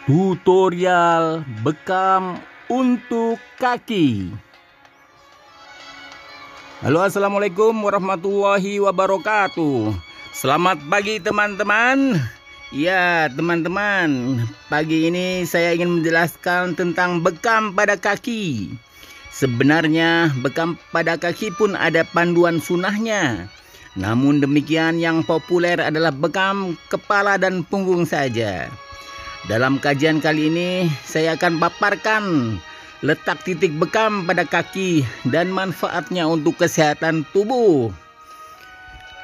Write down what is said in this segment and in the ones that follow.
Tutorial bekam untuk kaki. Halo, assalamualaikum warahmatullahi wabarakatuh. Selamat pagi teman-teman. Ya teman-teman, pagi ini saya ingin menjelaskan tentang bekam pada kaki. Sebenarnya bekam pada kaki pun ada panduan sunnahnya. Namun demikian yang populer adalah bekam kepala dan punggung saja. Dalam kajian kali ini saya akan paparkan letak titik bekam pada kaki dan manfaatnya untuk kesehatan tubuh.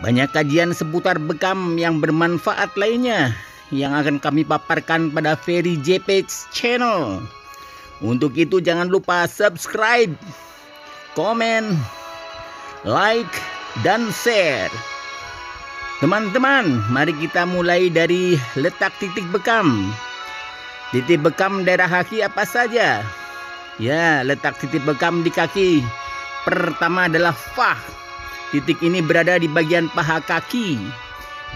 Banyak kajian seputar bekam yang bermanfaat lainnya yang akan kami paparkan pada Ferry JPEX channel. Untuk itu jangan lupa subscribe, komen, like, dan share. Teman-teman, mari kita mulai dari letak titik bekam. Titik bekam daerah kaki apa saja? Ya, letak titik bekam di kaki. Pertama adalah fah. Titik ini berada di bagian paha kaki.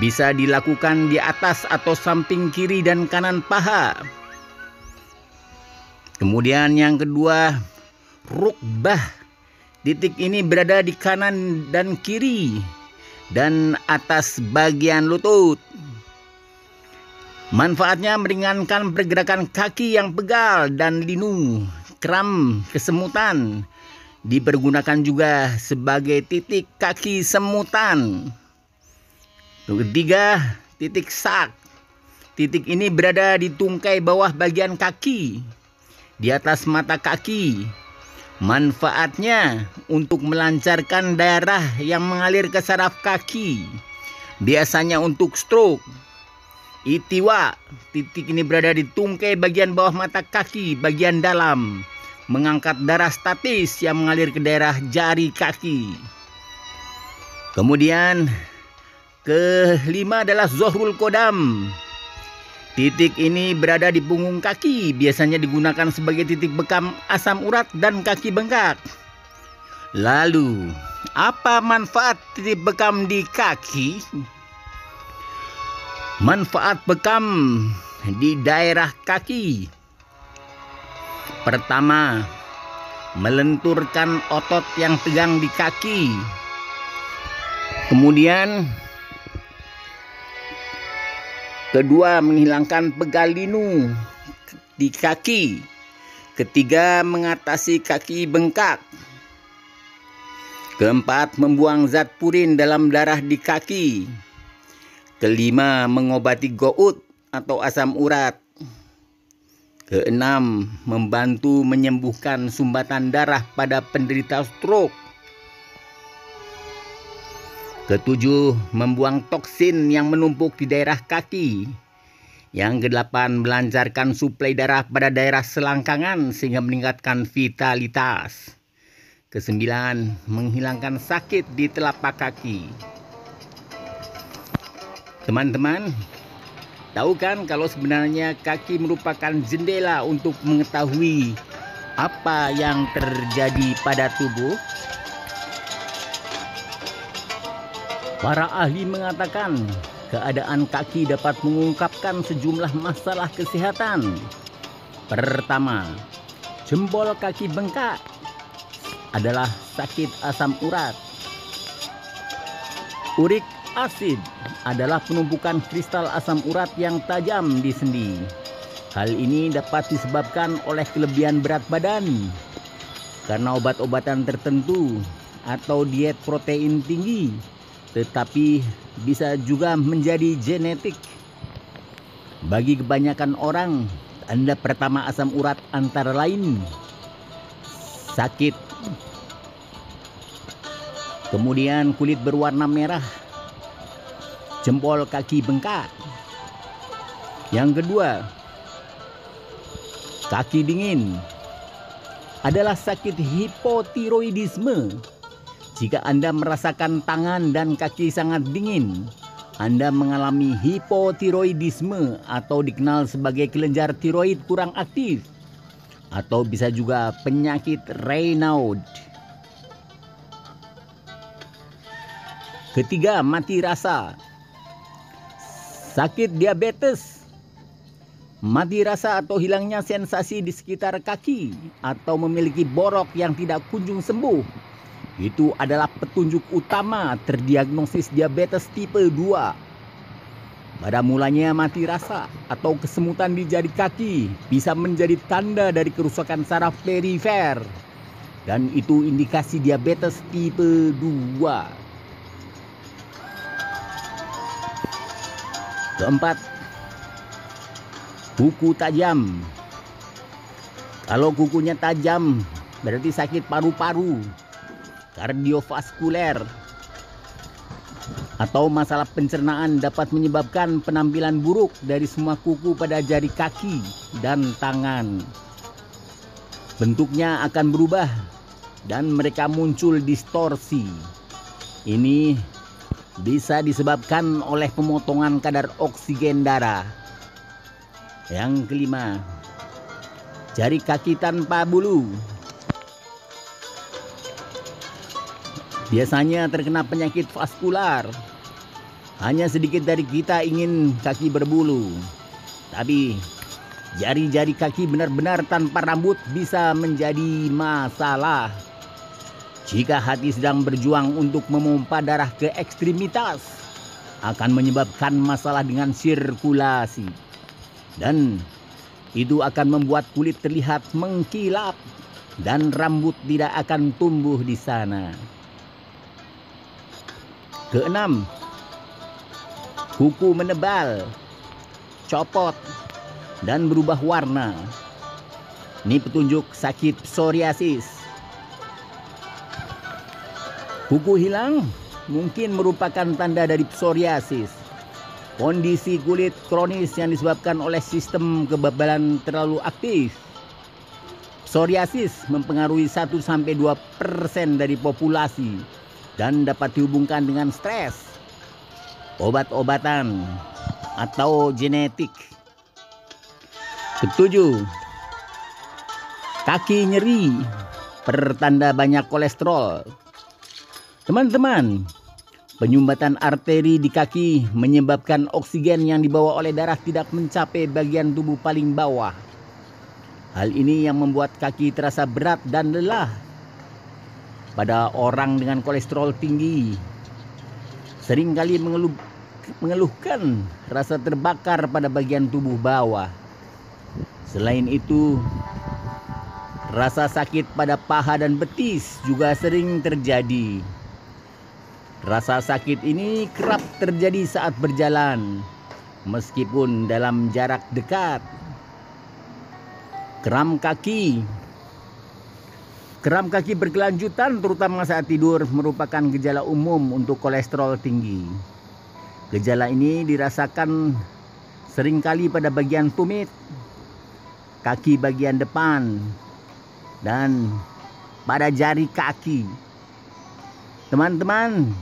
Bisa dilakukan di atas atau samping kiri dan kanan paha. Kemudian yang kedua, rukbah. Titik ini berada di kanan dan kiri dan atas bagian lutut. Manfaatnya meringankan pergerakan kaki yang pegal dan linu, kram, kesemutan. Dipergunakan juga sebagai titik kaki semutan. Ketiga, titik sak. Titik ini berada di tungkai bawah bagian kaki, di atas mata kaki. Manfaatnya untuk melancarkan darah yang mengalir ke saraf kaki, biasanya untuk stroke. Itiwa, titik ini berada di tungkai bagian bawah mata kaki, bagian dalam, mengangkat darah statis yang mengalir ke daerah jari kaki. Kemudian kelima adalah zohrul kodam. Titik ini berada di punggung kaki, biasanya digunakan sebagai titik bekam asam urat dan kaki bengkak. Lalu, apa manfaat titik bekam di kaki? Manfaat bekam di daerah kaki. Pertama, melenturkan otot yang tegang di kaki. Kemudian, kedua, menghilangkan pegal linu di kaki. Ketiga, mengatasi kaki bengkak. Keempat, membuang zat purin dalam darah di kaki. Kelima, mengobati gout atau asam urat. Keenam, membantu menyembuhkan sumbatan darah pada penderita stroke. Ketujuh, membuang toksin yang menumpuk di daerah kaki. Yang kedelapan, melancarkan suplai darah pada daerah selangkangan sehingga meningkatkan vitalitas. Kesembilan, menghilangkan sakit di telapak kaki. Teman-teman, tahu kan kalau sebenarnya kaki merupakan jendela untuk mengetahui apa yang terjadi pada tubuh? Para ahli mengatakan keadaan kaki dapat mengungkapkan sejumlah masalah kesehatan. Pertama, jempol kaki bengkak adalah sakit asam urat. Uric acid adalah penumpukan kristal asam urat yang tajam di sendi. Hal ini dapat disebabkan oleh kelebihan berat badan karena obat-obatan tertentu atau diet protein tinggi, tetapi bisa juga menjadi genetik. Bagi kebanyakan orang, tanda pertama asam urat antara lain sakit, kemudian kulit berwarna merah, jempol kaki bengkak. Yang kedua, kaki dingin adalah sakit hipotiroidisme. Jika Anda merasakan tangan dan kaki sangat dingin, Anda mengalami hipotiroidisme atau dikenal sebagai kelenjar tiroid kurang aktif, atau bisa juga penyakit Raynaud. Ketiga, mati rasa. Sakit diabetes Mati rasa atau hilangnya sensasi di sekitar kaki atau memiliki borok yang tidak kunjung sembuh, itu adalah petunjuk utama terdiagnosis diabetes tipe 2. Pada mulanya mati rasa atau kesemutan di jari kaki bisa menjadi tanda dari kerusakan saraf perifer, dan itu indikasi diabetes tipe 2. Keempat, kuku tajam. Kalau kukunya tajam berarti sakit paru-paru, kardiovaskuler, atau masalah pencernaan dapat menyebabkan penampilan buruk dari semua kuku pada jari kaki dan tangan. Bentuknya akan berubah dan mereka muncul distorsi. Ini bisa disebabkan oleh pemotongan kadar oksigen darah. Yang kelima, jari kaki tanpa bulu. Biasanya terkena penyakit vaskular. Hanya sedikit dari kita ingin kaki berbulu. Tapi jari-jari kaki benar-benar tanpa rambut bisa menjadi masalah. Jika hati sedang berjuang untuk memompa darah ke ekstremitas, akan menyebabkan masalah dengan sirkulasi. Dan itu akan membuat kulit terlihat mengkilap dan rambut tidak akan tumbuh di sana. Keenam, kuku menebal, copot, dan berubah warna. Ini petunjuk sakit psoriasis. Kuku hilang mungkin merupakan tanda dari psoriasis, kondisi kulit kronis yang disebabkan oleh sistem kekebalan terlalu aktif. Psoriasis mempengaruhi 1-2% dari populasi dan dapat dihubungkan dengan stres, obat-obatan, atau genetik. Ketujuh, kaki nyeri, pertanda banyak kolesterol. Teman-teman, penyumbatan arteri di kaki menyebabkan oksigen yang dibawa oleh darah tidak mencapai bagian tubuh paling bawah. Hal ini yang membuat kaki terasa berat dan lelah. Pada orang dengan kolesterol tinggi, seringkali mengeluhkan rasa terbakar pada bagian tubuh bawah. Selain itu, rasa sakit pada paha dan betis juga sering terjadi. Rasa sakit ini kerap terjadi saat berjalan, meskipun dalam jarak dekat. Kram kaki. Kram kaki berkelanjutan terutama saat tidur merupakan gejala umum untuk kolesterol tinggi. Gejala ini dirasakan seringkali pada bagian tumit, kaki bagian depan, dan pada jari kaki. Teman-teman,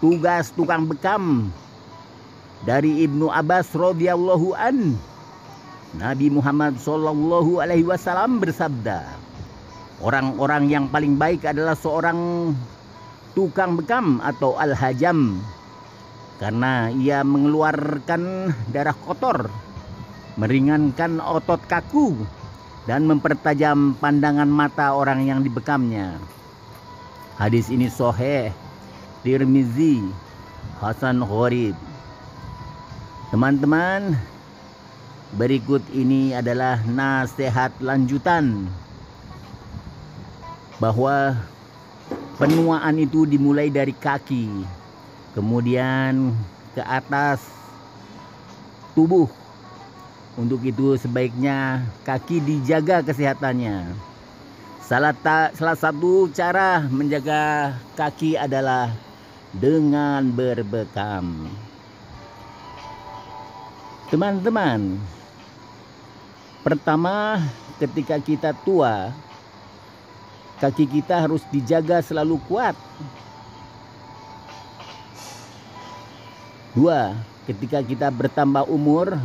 tugas tukang bekam dari Ibnu Abbas radhiyallahu an, Nabi Muhammad sallallahu alaihi wasallam bersabda, orang-orang yang paling baik adalah seorang tukang bekam atau al-hajam, karena ia mengeluarkan darah kotor, meringankan otot kaku, dan mempertajam pandangan mata orang yang dibekamnya. Hadis ini sahih, Tirmizi, Hasan Gharib. Teman-teman, berikut ini adalah nasihat lanjutan bahwa penuaan itu dimulai dari kaki, kemudian ke atas tubuh. Untuk itu sebaiknya kaki dijaga kesehatannya. Salah satu cara menjaga kaki adalah dengan berbekam. Teman-teman, pertama, ketika kita tua, kaki kita harus dijaga selalu kuat. 2. Ketika kita bertambah umur,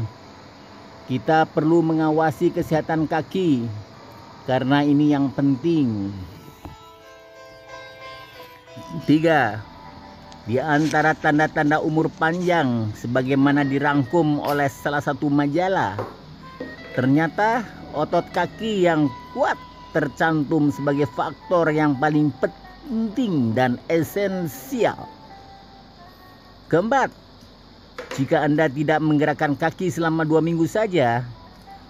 kita perlu mengawasi kesehatan kaki, karena ini yang penting. 3. Di antara tanda-tanda umur panjang sebagaimana dirangkum oleh salah satu majalah Ternyata otot kaki yang kuat tercantum sebagai faktor yang paling penting dan esensial. Keempat, jika Anda tidak menggerakkan kaki selama 2 minggu saja,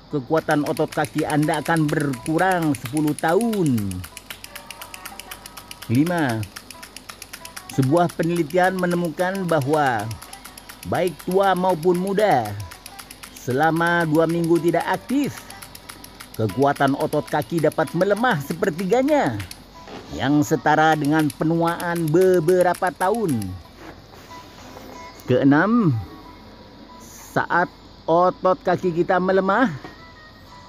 kekuatan otot kaki Anda akan berkurang 10 tahun. 5. Sebuah penelitian menemukan bahwa baik tua maupun muda, selama 2 minggu tidak aktif, kekuatan otot kaki dapat melemah sepertiganya, yang setara dengan penuaan beberapa tahun. Keenam, saat otot kaki kita melemah,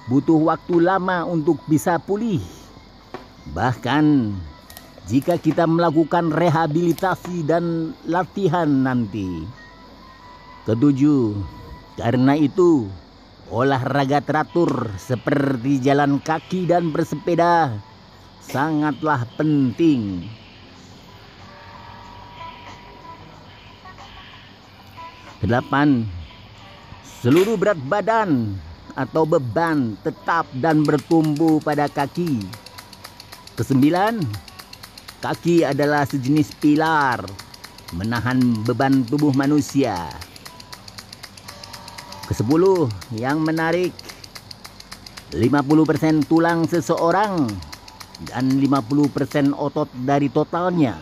butuh waktu lama untuk bisa pulih. Bahkan jika kita melakukan rehabilitasi dan latihan nanti. Ketujuh, karena itu olahraga teratur seperti jalan kaki dan bersepeda sangatlah penting. 8. Seluruh berat badan atau beban tetap dan bertumbuh pada kaki. 9. Kaki adalah sejenis pilar menahan beban tubuh manusia. 10. Yang menarik, 50% tulang seseorang dan 50% otot dari totalnya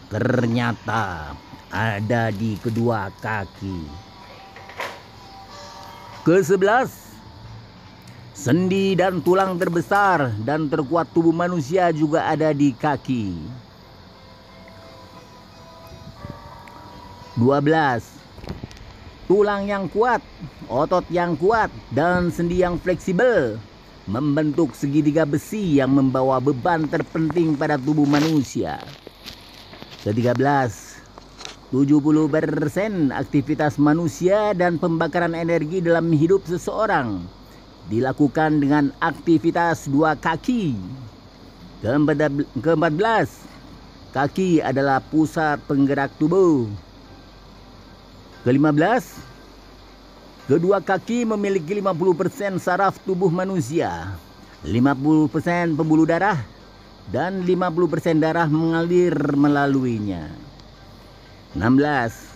ternyata ada di kedua kaki. 11. Sendi dan tulang terbesar dan terkuat tubuh manusia juga ada di kaki. 12. Tulang yang kuat, otot yang kuat, dan sendi yang fleksibel membentuk segitiga besi yang membawa beban terpenting pada tubuh manusia. 13. 70% aktivitas manusia dan pembakaran energi dalam hidup seseorang dilakukan dengan aktivitas dua kaki. 14. Kaki adalah pusat penggerak tubuh. 15. Kedua kaki memiliki 50% saraf tubuh manusia, 50% pembuluh darah, dan 50% darah mengalir melaluinya. 16.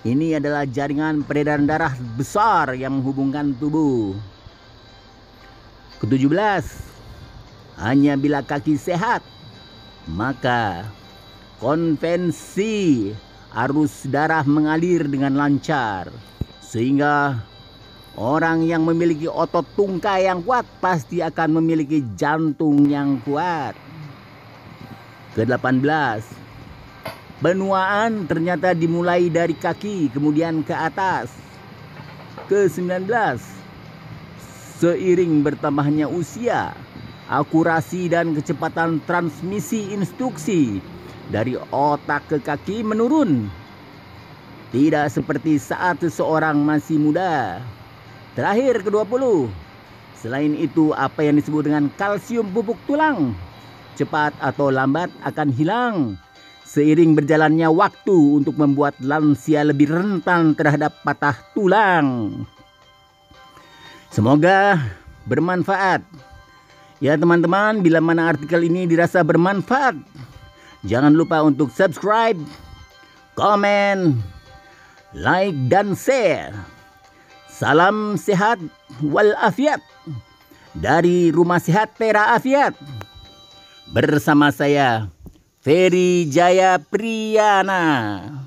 Ini adalah jaringan peredaran darah besar yang menghubungkan tubuh. 17. Hanya bila kaki sehat, maka konvensi arus darah mengalir dengan lancar, sehingga orang yang memiliki otot tungkai yang kuat pasti akan memiliki jantung yang kuat. 18. Penuaan ternyata dimulai dari kaki kemudian ke atas. 19. Seiring bertambahnya usia, akurasi dan kecepatan transmisi instruksi dari otak ke kaki menurun. Tidak seperti saat seseorang masih muda. Terakhir, ke-20. Selain itu, apa yang disebut dengan kalsium pupuk tulang cepat atau lambat akan hilang seiring berjalannya waktu untuk membuat lansia lebih rentan terhadap patah tulang. Semoga bermanfaat. Ya teman-teman, bila mana artikel ini dirasa bermanfaat, jangan lupa untuk subscribe, komen, like, dan share. Salam sehat walafiat dari Rumah Sehat Tera Afiat. Bersama saya, Ferry Jaya Priyana.